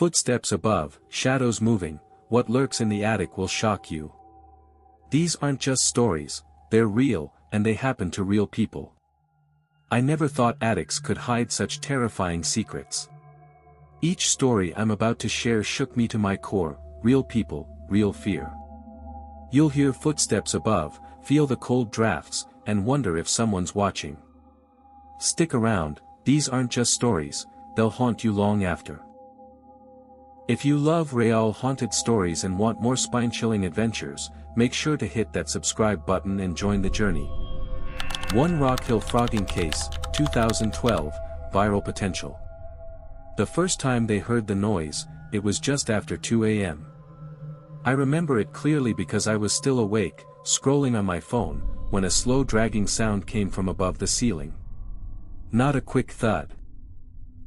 Footsteps above, shadows moving, what lurks in the attic will shock you. These aren't just stories, they're real, and they happen to real people. I never thought attics could hide such terrifying secrets. Each story I'm about to share shook me to my core, real people, real fear. You'll hear footsteps above, feel the cold drafts, and wonder if someone's watching. Stick around, these aren't just stories, they'll haunt you long after. If you love real haunted stories and want more spine-chilling adventures, make sure to hit that subscribe button and join the journey. 1 Rock Hill Frogging Case, 2012, Viral Potential. The first time they heard the noise, it was just after 2 a.m. I remember it clearly because I was still awake, scrolling on my phone, when a slow dragging sound came from above the ceiling. Not a quick thud.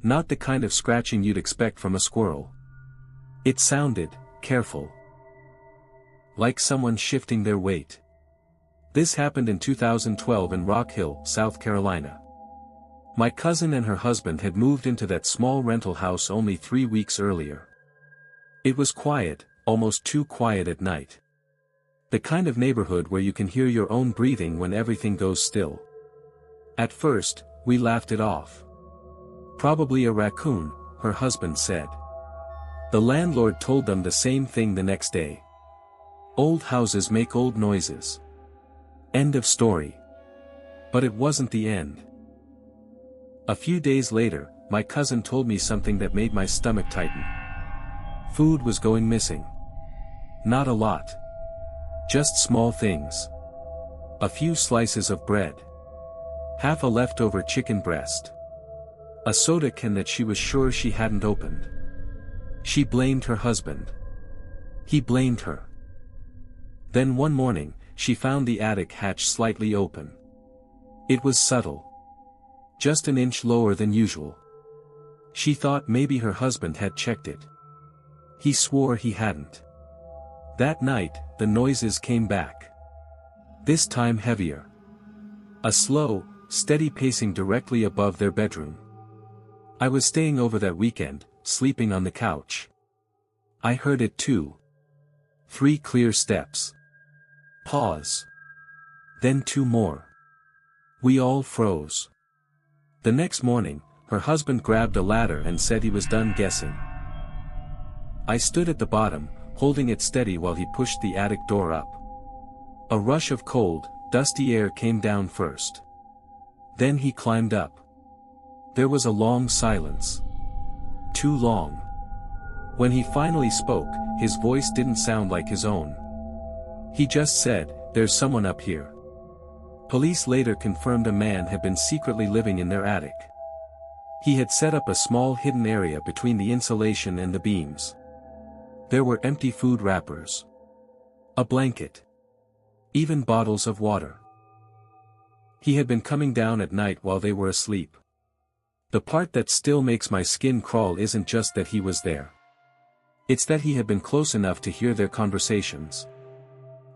Not the kind of scratching you'd expect from a squirrel. It sounded careful. Like someone shifting their weight. This happened in 2012 in Rock Hill, South Carolina. My cousin and her husband had moved into that small rental house only 3 weeks earlier. It was quiet, almost too quiet at night. The kind of neighborhood where you can hear your own breathing when everything goes still. At first, we laughed it off. Probably a raccoon, her husband said. The landlord told them the same thing the next day. Old houses make old noises. End of story. But it wasn't the end. A few days later, my cousin told me something that made my stomach tighten. Food was going missing. Not a lot. Just small things. A few slices of bread. Half a leftover chicken breast. A soda can that she was sure she hadn't opened. She blamed her husband. He blamed her. Then one morning, she found the attic hatch slightly open. It was subtle. Just an inch lower than usual. She thought maybe her husband had checked it. He swore he hadn't. That night, the noises came back. This time heavier. A slow, steady pacing directly above their bedroom. I was staying over that weekend, sleeping on the couch. I heard it too. 3 clear steps. Pause. Then 2 more. We all froze. The next morning, her husband grabbed a ladder and said he was done guessing. I stood at the bottom, holding it steady while he pushed the attic door up. A rush of cold, dusty air came down first. Then he climbed up. There was a long silence. Too long. When he finally spoke, his voice didn't sound like his own. He just said, "There's someone up here." Police later confirmed a man had been secretly living in their attic. He had set up a small hidden area between the insulation and the beams. There were empty food wrappers. A blanket. Even bottles of water. He had been coming down at night while they were asleep. The part that still makes my skin crawl isn't just that he was there. It's that he had been close enough to hear their conversations.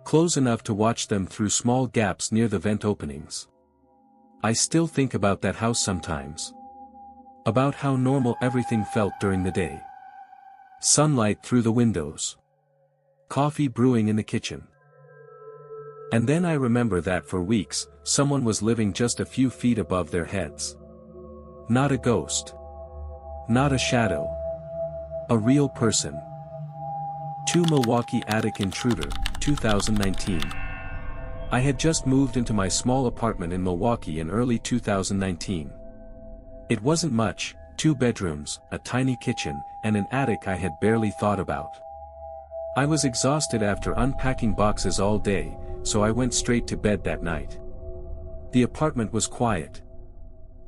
Close enough to watch them through small gaps near the vent openings. I still think about that house sometimes. About how normal everything felt during the day. Sunlight through the windows. Coffee brewing in the kitchen. And then I remember that for weeks, someone was living just a few feet above their heads. Not a ghost. Not a shadow. A real person. 2 Milwaukee Attic Intruder, 2019. I had just moved into my small apartment in Milwaukee in early 2019. It wasn't much, 2 bedrooms, a tiny kitchen, and an attic I had barely thought about. I was exhausted after unpacking boxes all day, so I went straight to bed that night. The apartment was quiet.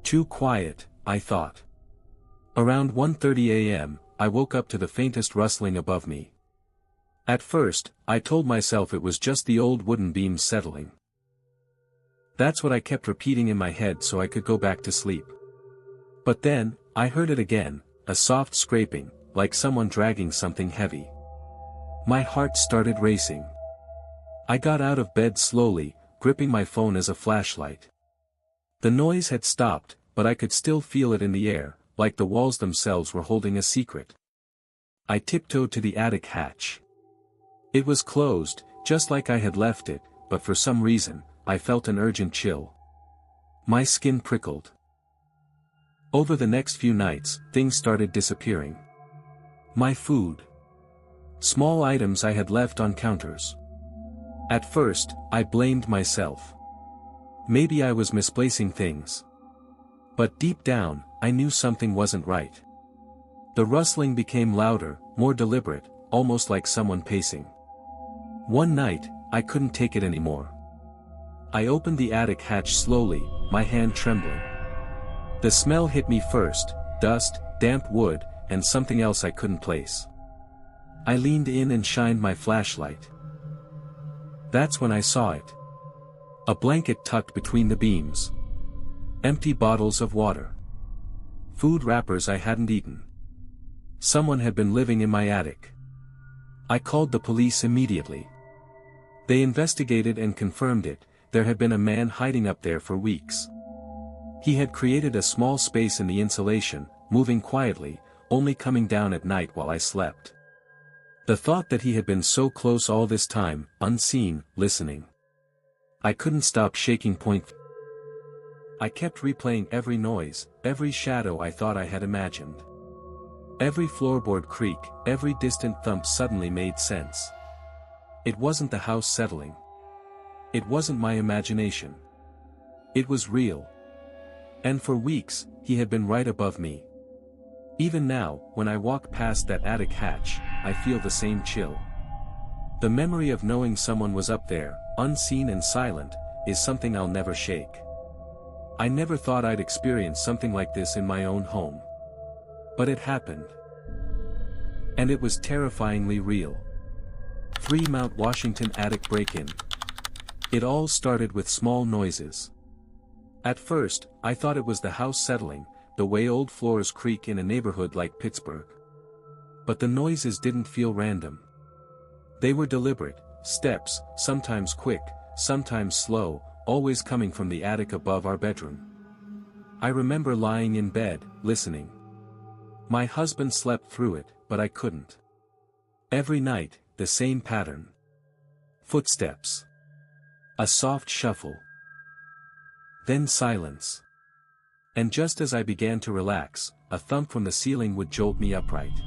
Too quiet, I thought. Around 1:30 a.m., I woke up to the faintest rustling above me. At first, I told myself it was just the old wooden beams settling. That's what I kept repeating in my head so I could go back to sleep. But then, I heard it again, a soft scraping, like someone dragging something heavy. My heart started racing. I got out of bed slowly, gripping my phone as a flashlight. The noise had stopped, but I could still feel it in the air, like the walls themselves were holding a secret. I tiptoed to the attic hatch. It was closed, just like I had left it, but for some reason, I felt an urgent chill. My skin prickled. Over the next few nights, things started disappearing. My food. Small items I had left on counters. At first, I blamed myself. Maybe I was misplacing things. But deep down, I knew something wasn't right. The rustling became louder, more deliberate, almost like someone pacing. One night, I couldn't take it anymore. I opened the attic hatch slowly, my hand trembling. The smell hit me first, dust, damp wood, and something else I couldn't place. I leaned in and shined my flashlight. That's when I saw it. A blanket tucked between the beams. Empty bottles of water. Food wrappers I hadn't eaten. Someone had been living in my attic. I called the police immediately. They investigated and confirmed it. There had been a man hiding up there for weeks. He had created a small space in the insulation, moving quietly, only coming down at night while I slept. The thought that he had been so close all this time, unseen, listening. I couldn't stop shaking. I kept replaying every noise, every shadow I thought I had imagined. Every floorboard creak, every distant thump suddenly made sense. It wasn't the house settling. It wasn't my imagination. It was real. And for weeks, he had been right above me. Even now, when I walk past that attic hatch, I feel the same chill. The memory of knowing someone was up there, unseen and silent, is something I'll never shake. I never thought I'd experience something like this in my own home. But it happened. And it was terrifyingly real. 3 Mount Washington attic break-in. It all started with small noises. At first, I thought it was the house settling, the way old floors creak in a neighborhood like Pittsburgh. But the noises didn't feel random. They were deliberate, steps, sometimes quick, sometimes slow, always coming from the attic above our bedroom. I remember lying in bed, listening. My husband slept through it, but I couldn't. Every night, the same pattern. Footsteps. A soft shuffle. Then silence. And just as I began to relax, a thump from the ceiling would jolt me upright.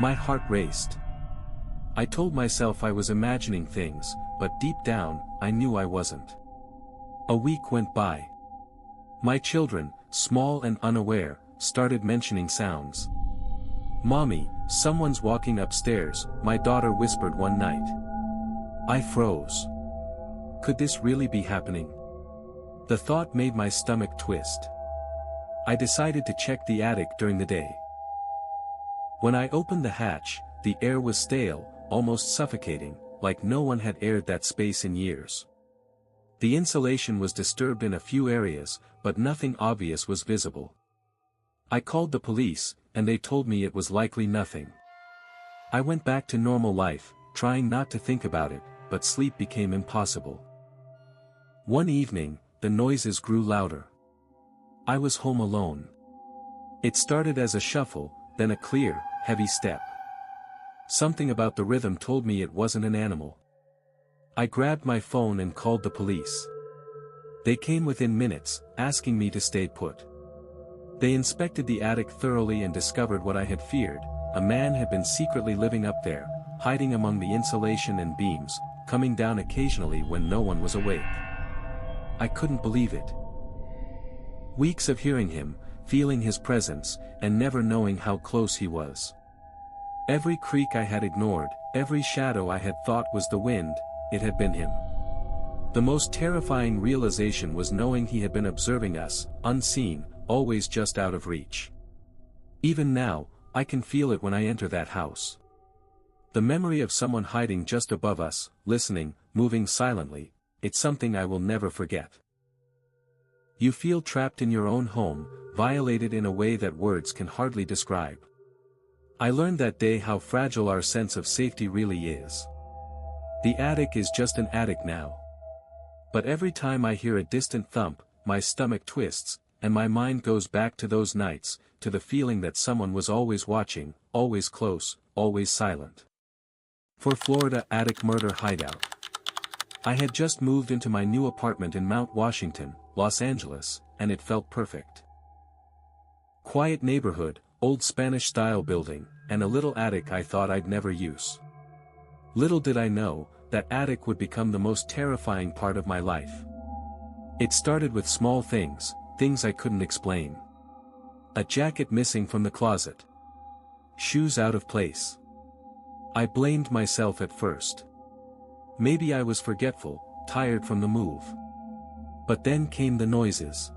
My heart raced. I told myself I was imagining things, but deep down, I knew I wasn't. A week went by. My children, small and unaware, started mentioning sounds. "Mommy, someone's walking upstairs," my daughter whispered one night. I froze. Could this really be happening? The thought made my stomach twist. I decided to check the attic during the day. When I opened the hatch, the air was stale, almost suffocating, like no one had aired that space in years. The insulation was disturbed in a few areas, but nothing obvious was visible. I called the police, and they told me it was likely nothing. I went back to normal life, trying not to think about it, but sleep became impossible. One evening, the noises grew louder. I was home alone. It started as a shuffle, then a clear, heavy step. Something about the rhythm told me it wasn't an animal. I grabbed my phone and called the police. They came within minutes, asking me to stay put. They inspected the attic thoroughly and discovered what I had feared. A man had been secretly living up there, hiding among the insulation and beams, coming down occasionally when no one was awake. I couldn't believe it. Weeks of hearing him, feeling his presence, and never knowing how close he was. Every creak I had ignored, every shadow I had thought was the wind, it had been him. The most terrifying realization was knowing he had been observing us, unseen, always just out of reach. Even now, I can feel it when I enter that house. The memory of someone hiding just above us, listening, moving silently, it's something I will never forget. You feel trapped in your own home, violated in a way that words can hardly describe. I learned that day how fragile our sense of safety really is. The attic is just an attic now. But every time I hear a distant thump, my stomach twists, and my mind goes back to those nights, to the feeling that someone was always watching, always close, always silent. For Florida attic murder hideout. I had just moved into my new apartment in Mount Washington, Los Angeles, and it felt perfect. Quiet neighborhood, old Spanish-style building, and a little attic I thought I'd never use. Little did I know, that attic would become the most terrifying part of my life. It started with small things, things I couldn't explain. A jacket missing from the closet. Shoes out of place. I blamed myself at first. Maybe I was forgetful, tired from the move. But then came the noises.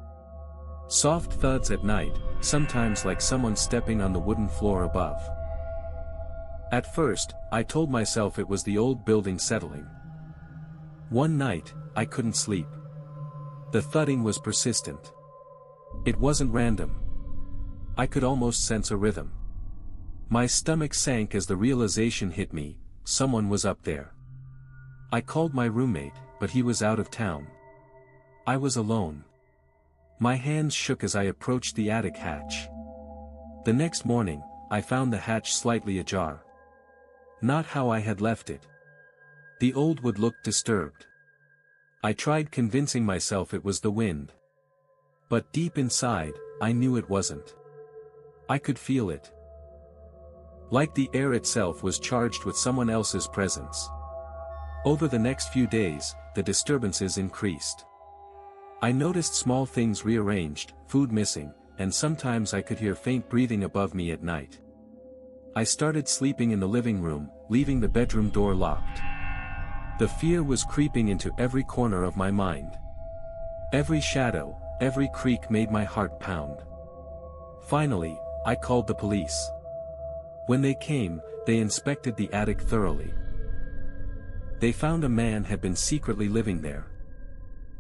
Soft thuds at night, sometimes like someone stepping on the wooden floor above. At first, I told myself it was the old building settling. One night, I couldn't sleep. The thudding was persistent. It wasn't random. I could almost sense a rhythm. My stomach sank as the realization hit me, someone was up there. I called my roommate, but he was out of town. I was alone. My hands shook as I approached the attic hatch. The next morning, I found the hatch slightly ajar. Not how I had left it. The old wood looked disturbed. I tried convincing myself it was the wind. But deep inside, I knew it wasn't. I could feel it. Like the air itself was charged with someone else's presence. Over the next few days, the disturbances increased. I noticed small things rearranged, food missing, and sometimes I could hear faint breathing above me at night. I started sleeping in the living room, leaving the bedroom door locked. The fear was creeping into every corner of my mind. Every shadow, every creak made my heart pound. Finally, I called the police. When they came, they inspected the attic thoroughly. They found a man had been secretly living there.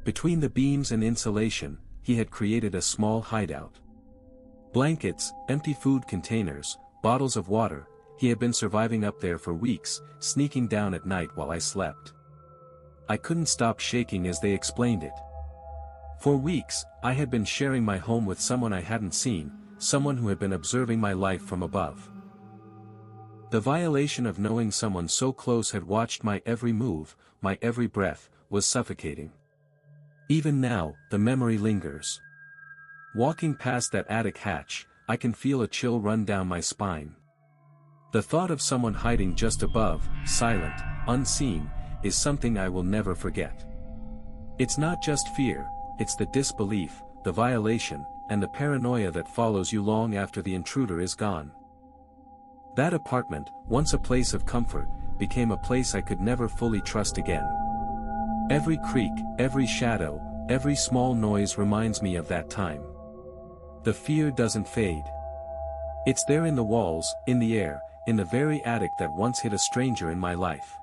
Between the beams and insulation, he had created a small hideout. Blankets, empty food containers, bottles of water, he had been surviving up there for weeks, sneaking down at night while I slept. I couldn't stop shaking as they explained it. For weeks, I had been sharing my home with someone I hadn't seen, someone who had been observing my life from above. The violation of knowing someone so close had watched my every move, my every breath, was suffocating. Even now, the memory lingers. Walking past that attic hatch, I can feel a chill run down my spine. The thought of someone hiding just above, silent, unseen, is something I will never forget. It's not just fear, it's the disbelief, the violation, and the paranoia that follows you long after the intruder is gone. That apartment, once a place of comfort, became a place I could never fully trust again. Every creak, every shadow, every small noise reminds me of that time. The fear doesn't fade. It's there in the walls, in the air, in the very attic that once hid a stranger in my life.